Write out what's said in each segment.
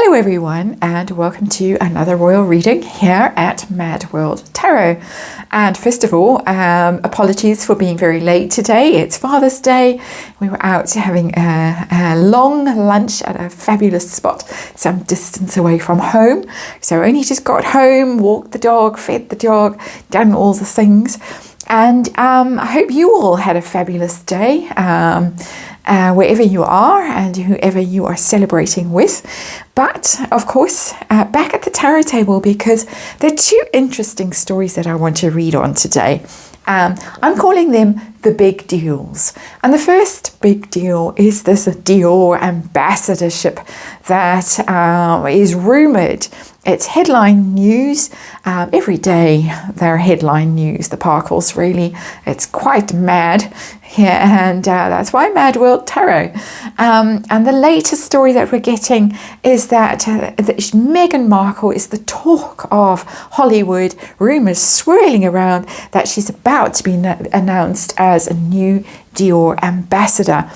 Hello everyone, and welcome to another royal reading here at Mad World Tarot. And first of all, apologies for being very late today. It's Father's Day. We were out having a long lunch at a fabulous spot some distance away from home. So I only just got home, walked the dog, fed the dog, done all the things. And I hope you all had a fabulous day. Wherever you are and whoever you are celebrating with. But of course, back at the tarot table, because there are two interesting stories that I want to read on today. I'm calling them the big deals. And the first big deal is this Dior ambassadorship that is rumoured. It's headline news. Every day they're headline news, the Parkles, really. It's quite mad. Yeah, and that's why Mad World Tarot. And the latest story that we're getting is that Meghan Markle is the talk of Hollywood. Rumours swirling around that she's about to be announced as a new Dior ambassador.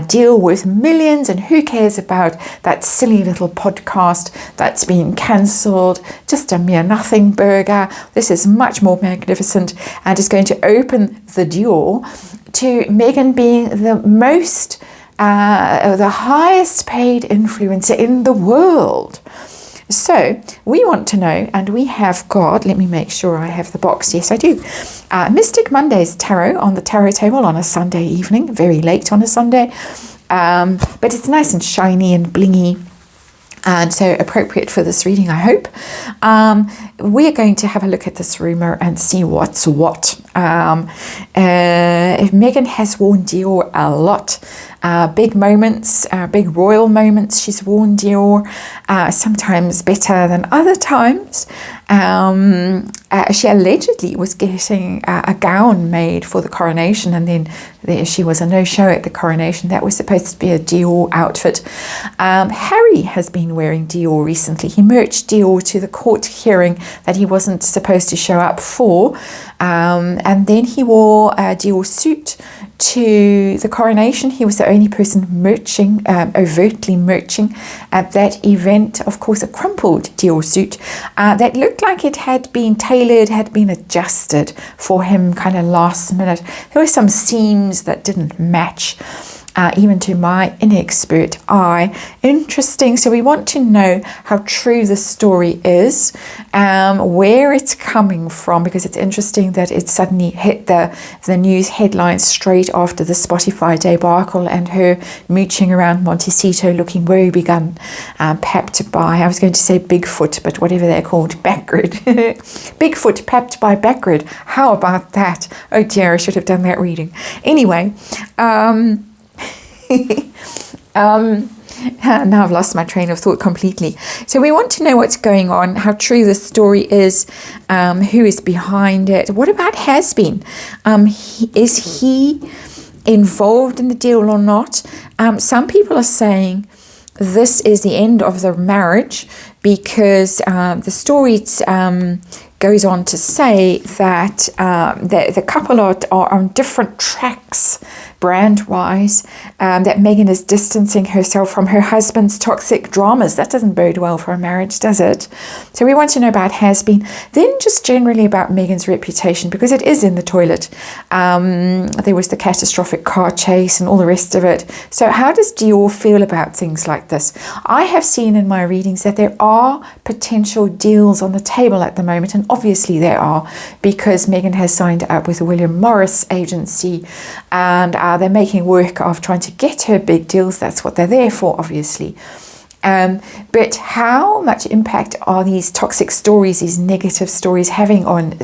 Deal worth millions, and who cares about that silly little podcast that's been cancelled? Just a mere nothing burger. This is much more magnificent and is going to open the door to Meghan being the most, the highest paid influencer in the world. So we want to know, and we have got, let me make sure I have the box. Yes, I do. Mystic Monday's tarot on the tarot table on a Sunday evening, very late on a Sunday. But it's nice and shiny and blingy, and so appropriate for this reading, I hope. We're going to have a look at this rumour and see what's what. If Meghan has worn Dior a lot, big moments, big royal moments, she's worn Dior, sometimes better than other times. She allegedly was getting a gown made for the coronation, and then she was a no-show at the coronation. That was supposed to be a Dior outfit. Harry has been wearing Dior recently. He merged Dior to the court hearing that he wasn't supposed to show up for, and then he wore a Dior suit to the coronation. He was the only person overtly merching at that event. Of course, a crumpled Dior suit that looked like it had been tailored, had been adjusted for him kind of last minute. There were some seams that didn't match, even to my inexpert eye. Interesting. So we want to know how true the story is, where it's coming from, because it's interesting that it suddenly hit the news headlines straight after the Spotify debacle and her mooching around Montecito looking woebegone, papped by, I was going to say Bigfoot, but whatever they're called, backgrid. Bigfoot papped by backgrid. How about that? Oh dear, I should have done that reading. Anyway, now I've lost my train of thought completely. So we want to know what's going on, how true the story is, who is behind it. What about has been? Is he involved in the deal or not? Some people are saying this is the end of the marriage, because the story goes on to say that the couple are on different tracks brand-wise, that Meghan is distancing herself from her husband's toxic dramas. That doesn't bode well for a marriage, does it? So we want to know about has been. Then just generally about Meghan's reputation, because it is in the toilet. There was the catastrophic car chase and all the rest of it. So how does Dior feel about things like this? I have seen in my readings that there are potential deals on the table at the moment, and obviously there are, because Meghan has signed up with the William Morris agency, and they're making work of trying to get her big deals. That's what they're there for, obviously. But how much impact are these toxic stories, these negative stories, having on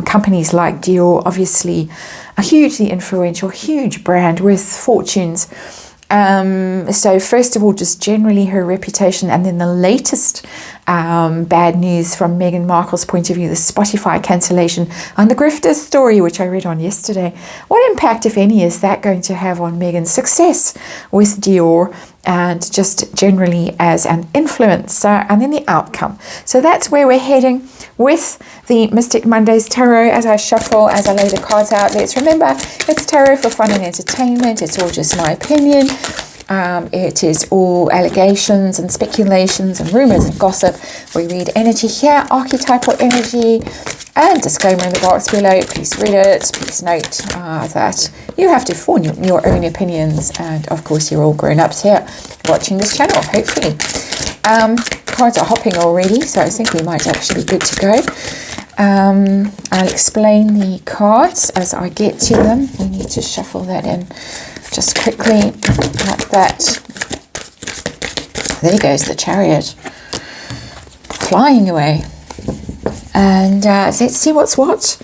companies like Dior? Obviously, a hugely influential, huge brand worth fortunes. So first of all, just generally her reputation, and then the latest bad news from Meghan Markle's point of view, the Spotify cancellation and the grifter story, which I read on yesterday. What impact, if any, is that going to have on Meghan's success with Dior and just generally as an influencer, and then the outcome? So that's where we're heading with the Mystic Monday's Tarot. As I shuffle, as I lay the cards out, let's remember it's tarot for fun and entertainment. It's all just my opinion. It is all allegations and speculations and rumors and gossip. We read energy here, archetypal energy, and disclaimer in the box below. Please read it. Please note that you have to form your own opinions, and of course you're all grown-ups here watching this channel, hopefully. Cards are hopping already, so I think we might actually be good to go. I'll explain the cards as I get to them. We need to shuffle that in just quickly, like that. There goes the Chariot, flying away. And let's see what's what.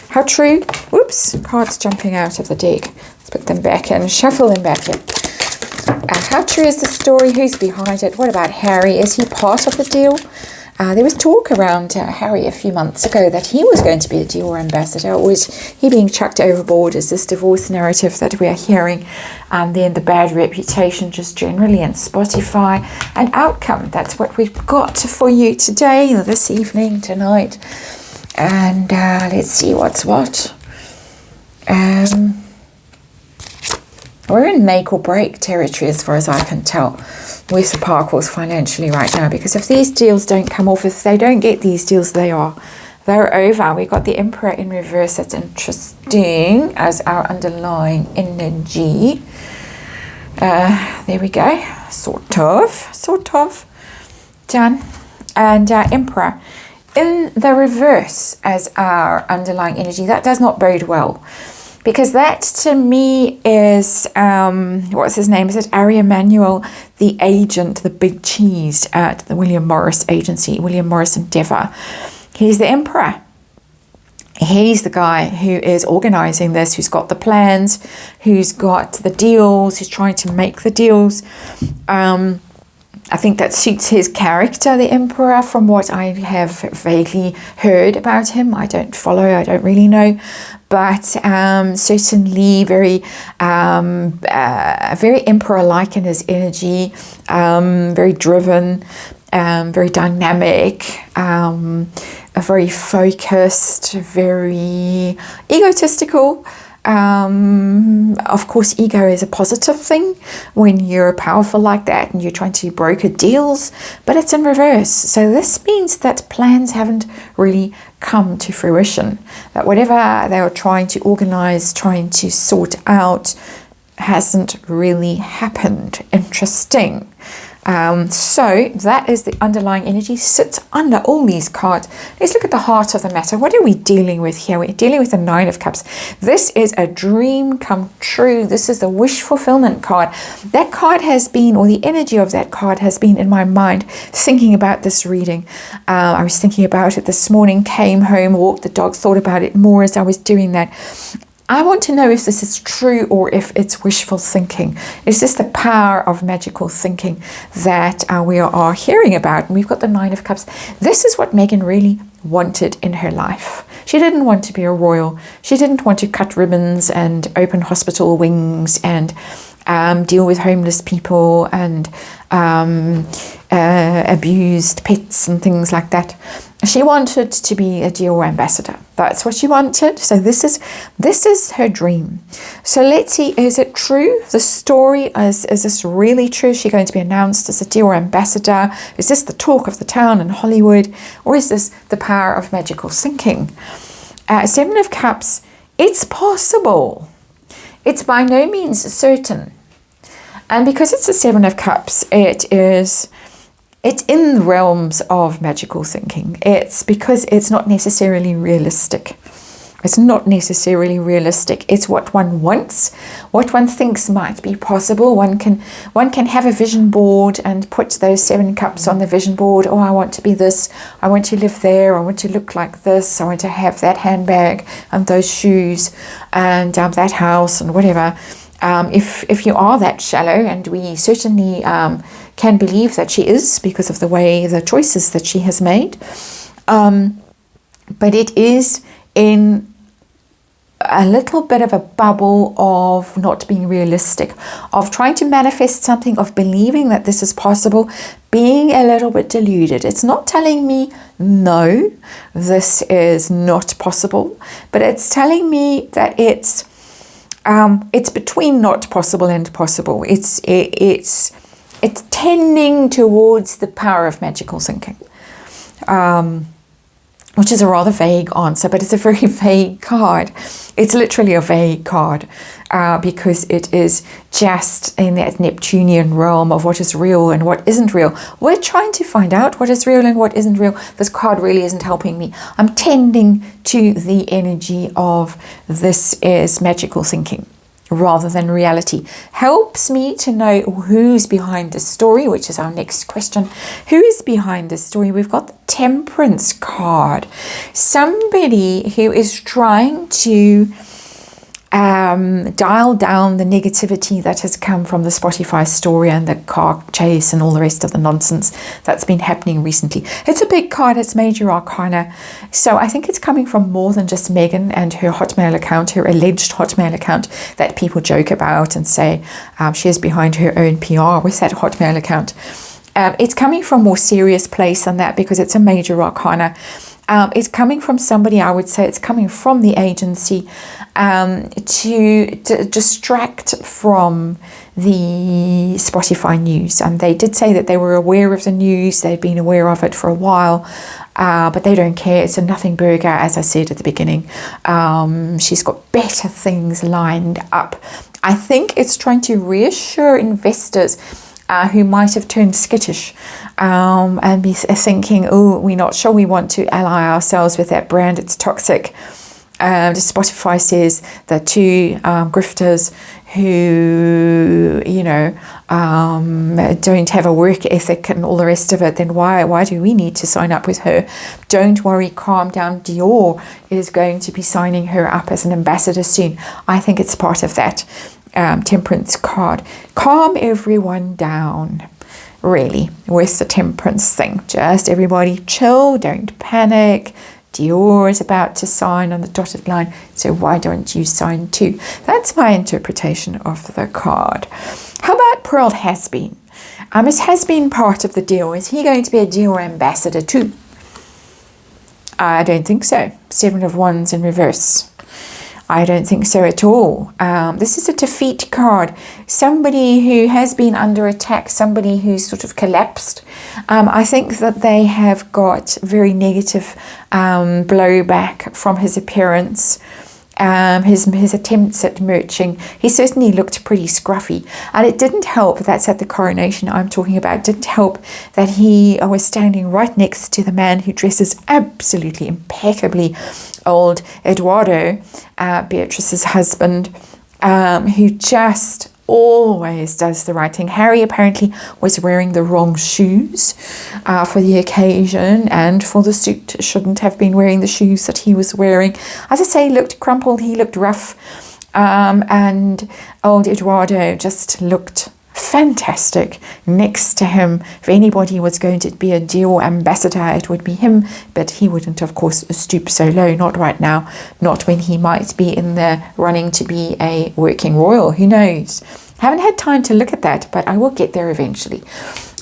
How true. Whoops, cards jumping out of the deck. Let's put them back in, shuffle them back in. How true is the story? Who's behind it? What about Harry? Is he part of the deal? There was talk around Harry a few months ago that he was going to be a Dior ambassador. Or was he being chucked overboard? Is this divorce narrative that we are hearing? And then the bad reputation just generally in Spotify. An outcome. That's what we've got for you today, this evening, tonight. And let's see what's what. We're in make or break territory as far as I can tell with the Parkles financially right now, because if these deals don't come off, if they don't get these deals, they're over. We got the Emperor in reverse. That's interesting as our underlying energy. There we go. Sort of done. And Emperor in the reverse as our underlying energy. That does not bode well. Because that, to me, is, what's his name? Is it Ari Emanuel, the agent, the big cheese at the William Morris agency, William Morris Endeavour? He's the Emperor. He's the guy who is organising this, who's got the plans, who's got the deals, who's trying to make the deals. I think that suits his character, the Emperor, from what I have vaguely heard about him. I don't follow, I don't really know. But certainly very Emperor-like in his energy, very driven, very dynamic, very focused, very egotistical. Of course, ego is a positive thing when you're powerful like that and you're trying to broker deals, but it's in reverse. So this means that plans haven't really come to fruition, that whatever they were trying to organize, trying to sort out, hasn't really happened. Interesting. So that is the underlying energy, sits under all these cards. Let's look at the heart of the matter. What are we dealing with here? We're dealing with the Nine of Cups. This is a dream come true. This is the wish fulfillment card. That card has been, or the energy of that card has been in my mind thinking about this reading. I was thinking about it this morning, came home, walked the dog, thought about it more as I was doing that. I want to know if this is true or if it's wishful thinking. Is this the power of magical thinking that we are hearing about? And we've got the Nine of Cups. This is what Megan really wanted in her life. She didn't want to be a royal. She didn't want to cut ribbons and open hospital wings and deal with homeless people and abused pets and things like that. She wanted to be a Dior ambassador. That's what she wanted. So this is her dream. So let's see, is it true? The story, is this really true? Is she going to be announced as a Dior ambassador? Is this the talk of the town in Hollywood? Or is this the power of magical thinking? Seven of Cups, it's possible. It's by no means certain. And because it's the Seven of Cups, it's in the realms of magical thinking. It's because it's not necessarily realistic. It's not necessarily realistic. It's what one wants, what one thinks might be possible. One can have a vision board and put those 7 cups on the vision board. Oh, I want to be this. I want to live there. I want to look like this. I want to have that handbag and those shoes and that house and whatever. If you are that shallow, and we certainly can believe that she is because of the choices that she has made, but it is in a little bit of a bubble of not being realistic, of trying to manifest something, of believing that this is possible, being a little bit deluded. It's not telling me, no, this is not possible, but it's telling me that it's it's between not possible and possible. It's tending towards the power of magical thinking, which is a rather vague answer, but it's a very vague card. It's literally a vague card because it is just in that Neptunian realm of what is real and what isn't real. We're trying to find out what is real and what isn't real. This card really isn't helping me. I'm tending to the energy of this is magical thinking rather than reality. Helps me to know who's behind the story, which is our next question. Who is behind the story? We've got the Temperance card. Somebody who is trying to dial down the negativity that has come from the Spotify story and the car chase and all the rest of the nonsense that's been happening recently. It's a big card, it's major arcana, so I think it's coming from more than just Megan and her Hotmail account, her alleged Hotmail account that people joke about and say she is behind her own PR with that Hotmail account. It's coming from a more serious place than that because it's a major arcana. It's coming from somebody, I would say it's coming from the agency to distract from the Spotify news. And they did say that they were aware of the news, they'd been aware of it for a while, but they don't care. It's a nothing burger, as I said at the beginning. She's got better things lined up. I think it's trying to reassure investors who might have turned skittish and be thinking, oh, we're not sure we want to ally ourselves with that brand, it's toxic. Spotify says the two grifters who, don't have a work ethic and all the rest of it, then why do we need to sign up with her? Don't worry, calm down. Dior is going to be signing her up as an ambassador soon. I think it's part of that. Temperance card. Calm everyone down, really, with the temperance thing. Just everybody chill, don't panic. Dior is about to sign on the dotted line, so why don't you sign too? That's my interpretation of the card. How about Pearl has been? Has been part of the deal. Is he going to be a Dior ambassador too? I don't think so. 7 of Wands in reverse. I don't think so at all. This is a defeat card. Somebody who has been under attack, somebody who's sort of collapsed. I think that they have got very negative blowback from his appearance. His attempts at merching. He certainly looked pretty scruffy, and it didn't help. That's at the coronation I'm talking about. It didn't help that he was standing right next to the man who dresses absolutely impeccably, old Eduardo, Beatrice's husband, who just always does the right thing. Harry apparently was wearing the wrong shoes for the occasion, and for the suit shouldn't have been wearing the shoes that he was wearing. As I say, he looked crumpled, he looked rough, and old Eduardo just looked fantastic next to him. If anybody was going to be a Dior ambassador, it would be him, but he wouldn't, of course, stoop so low. Not right now, not when he might be in the running to be a working royal. Who knows? Haven't had time to look at that, but I will get there eventually.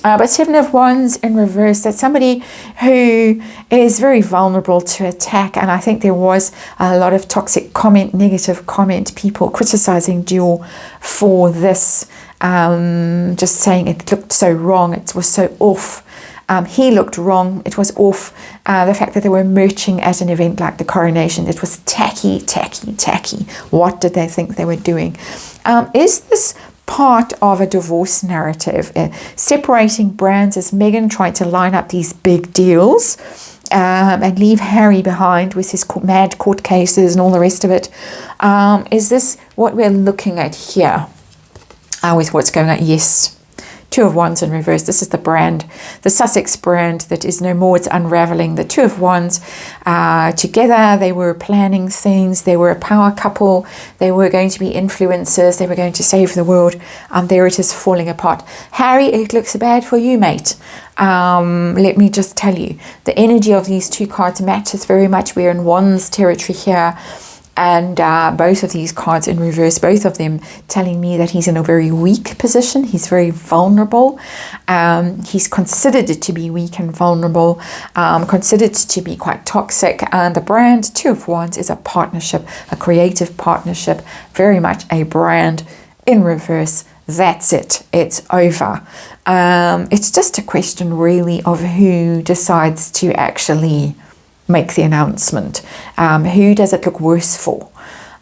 But 7 of Wands in reverse, that's somebody who is very vulnerable to attack, and I think there was a lot of toxic comment, negative comment, people criticizing Dior for this, just saying it looked so wrong, it was so off. He looked wrong, it was off. The fact that they were merching at an event like the coronation, it was tacky. What did they think they were doing? Is this part of a divorce narrative, separating brands, as Meghan tried to line up these big deals and leave Harry behind with his mad court cases and all the rest of it? Is this what we're looking at here with what's going on? Yes. 2 of Wands in reverse. This is the brand, the Sussex brand that is no more. It's unraveling. The 2 of Wands together, they were planning things. They were a power couple. They were going to be influencers. They were going to save the world. And there it is falling apart. Harry, it looks bad for you, mate. Let me just tell you, the energy of these 2 cards matches very much. We're in Wands territory here. And both of these cards in reverse, both of them telling me that he's in a very weak position. He's very vulnerable. He's considered to be weak and vulnerable, considered to be quite toxic. And the brand, Two of Wands, is a partnership, a creative partnership, very much a brand in reverse. That's it. It's over. It's just a question really of who decides to actually make the announcement. Who does it look worse for?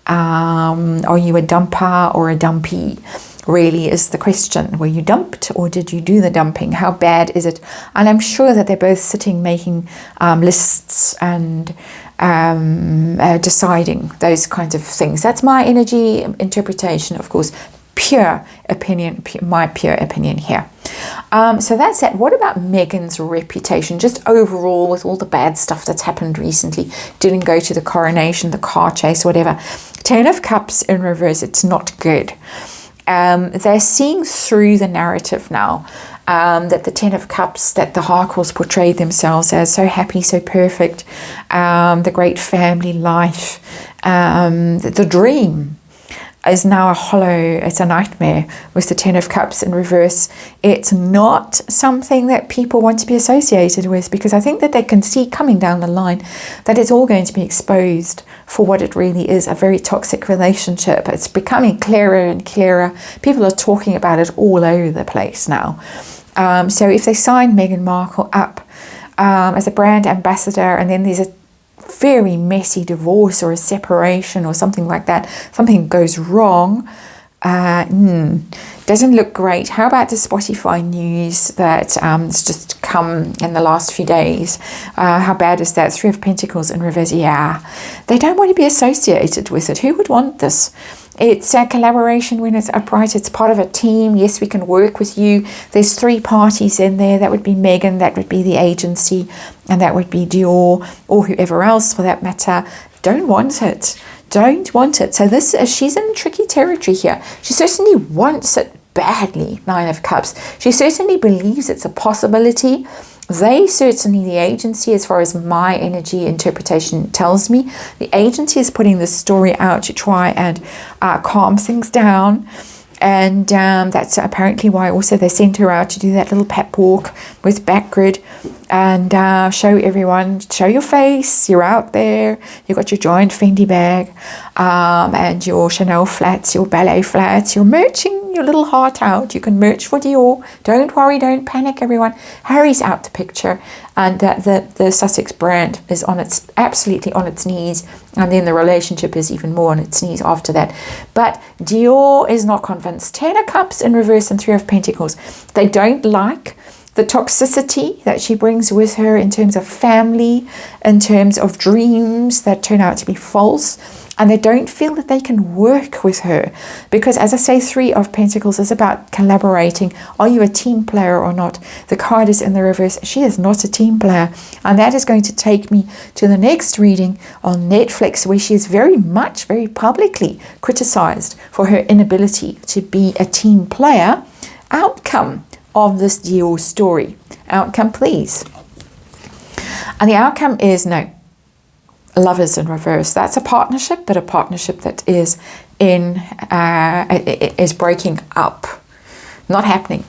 Are you a dumper or a dumpy? Really is the question. Were you dumped or did you do the dumping? How bad is it? And I'm sure that they're both sitting making lists and deciding those kinds of things. That's my energy interpretation, of course. Pure opinion, my pure opinion here. So that's it. What about Meghan's reputation? Just overall, with all the bad stuff that's happened recently, didn't go to the coronation, the car chase, whatever. Ten of Cups in reverse, it's not good. They're seeing through the narrative now, that the Ten of Cups, that the Harkles portrayed themselves as so happy, so perfect, the great family life, the dream, is now a hollow, it's a nightmare with the Ten of Cups in reverse. It's not something that people want to be associated with, because I think that they can see coming down the line that it's all going to be exposed for what it really is, a very toxic relationship. It's becoming clearer and clearer. People are talking about it all over the place now. So if they sign Meghan Markle up as a brand ambassador, and then there's a very messy divorce or a separation or something like that, something goes wrong, doesn't look great. How about the Spotify news that has just come in the last few days? How bad is that? Three of Pentacles in reverse. Yeah, they don't want to be associated with it. Who would want this? It's a collaboration when it's upright. It's part of a team. Yes, we can work with you. There's three parties in there. That would be Meghan, that would be the agency, and that would be Dior, or whoever else for that matter. Don't want it. Don't want it. So she's in tricky territory here. She certainly wants it badly, Nine of Cups. She certainly believes it's a possibility. They certainly, the agency, as far as my energy interpretation tells me, the agency is putting this story out to try and calm things down. And that's apparently why also they sent her out to do that little pep walk with Backgrid and show everyone, show your face, you're out there, you've got your giant Fendi bag and your Chanel flats, your ballet flats, you're merching your little heart out. You can merch for Dior. Don't worry, don't panic, everyone. Harry's out the picture, and the Sussex brand is absolutely on its knees, and then the relationship is even more on its knees after that. But Dior is not convinced. Ten of Cups in reverse and Three of Pentacles. They don't like the toxicity that she brings with her in terms of family, in terms of dreams that turn out to be false. And they don't feel that they can work with her because, as I say, Three of Pentacles is about collaborating. Are you a team player or not? The card is in the reverse. She is not a team player. And that is going to take me to the next reading on Netflix, where she is very publicly criticized for her inability to be a team player. Outcome of this Dior story. Outcome, please. And the outcome is no. Lovers in reverse. That's a partnership, but a partnership that is is breaking up. Not happening.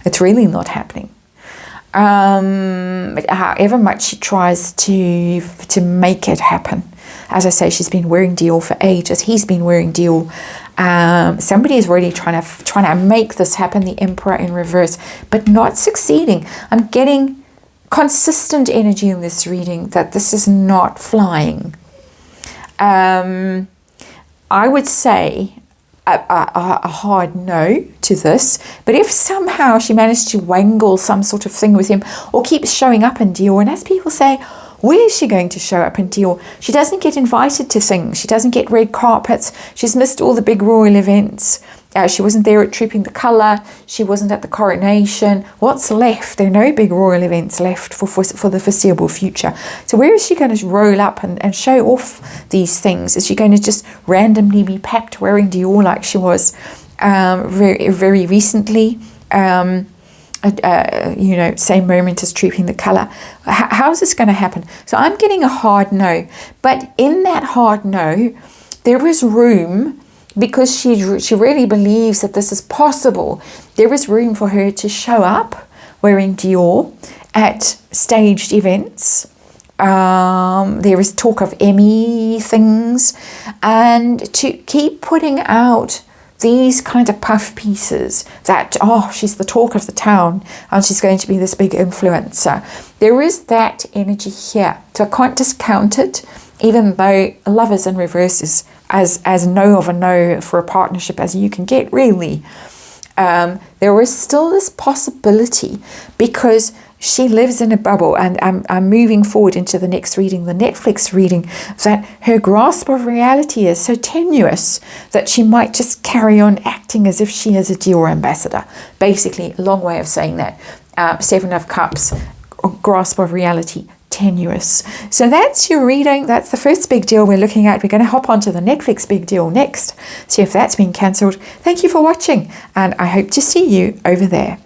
It's really not happening. However much she tries to make it happen. As I say, she's been wearing Dior for ages. He's been wearing Dior. Somebody is really trying to make this happen. The Emperor in reverse, but not succeeding. I'm getting consistent energy in this reading that this is not flying. I would say a hard no to this, but if somehow she managed to wangle some sort of thing with him or keeps showing up in Dior, and as people say, where is she going to show up in Dior? She doesn't get invited to things. She doesn't get red carpets. She's missed all the big royal events. She wasn't there at Trooping the Colour. She wasn't at the coronation. What's left? There are no big royal events left for the foreseeable future. So where is she going to roll up and show off these things? Is she going to just randomly be packed wearing Dior like she was very, very recently? you know, same moment as trooping the color. How's this going to happen? So I'm getting a hard no. But in that hard no, there is room, because she really believes that this is possible. There is room for her to show up wearing Dior at staged events. There is talk of Emmy things, and to keep putting out these kind of puff pieces that, oh, she's the talk of the town and she's going to be this big influencer. There is that energy here. So I can't discount it, even though love is in reverse is as no of a no for a partnership as you can get, really. There is still this possibility, because she lives in a bubble, and I'm moving forward into the next reading, the Netflix reading, that her grasp of reality is so tenuous that she might just carry on acting as if she is a Dior ambassador. Basically, a long way of saying that. Seven of Cups, grasp of reality, tenuous. So that's your reading. That's the first big deal we're looking at. We're going to hop onto the Netflix big deal next, see if that's been cancelled. Thank you for watching, and I hope to see you over there.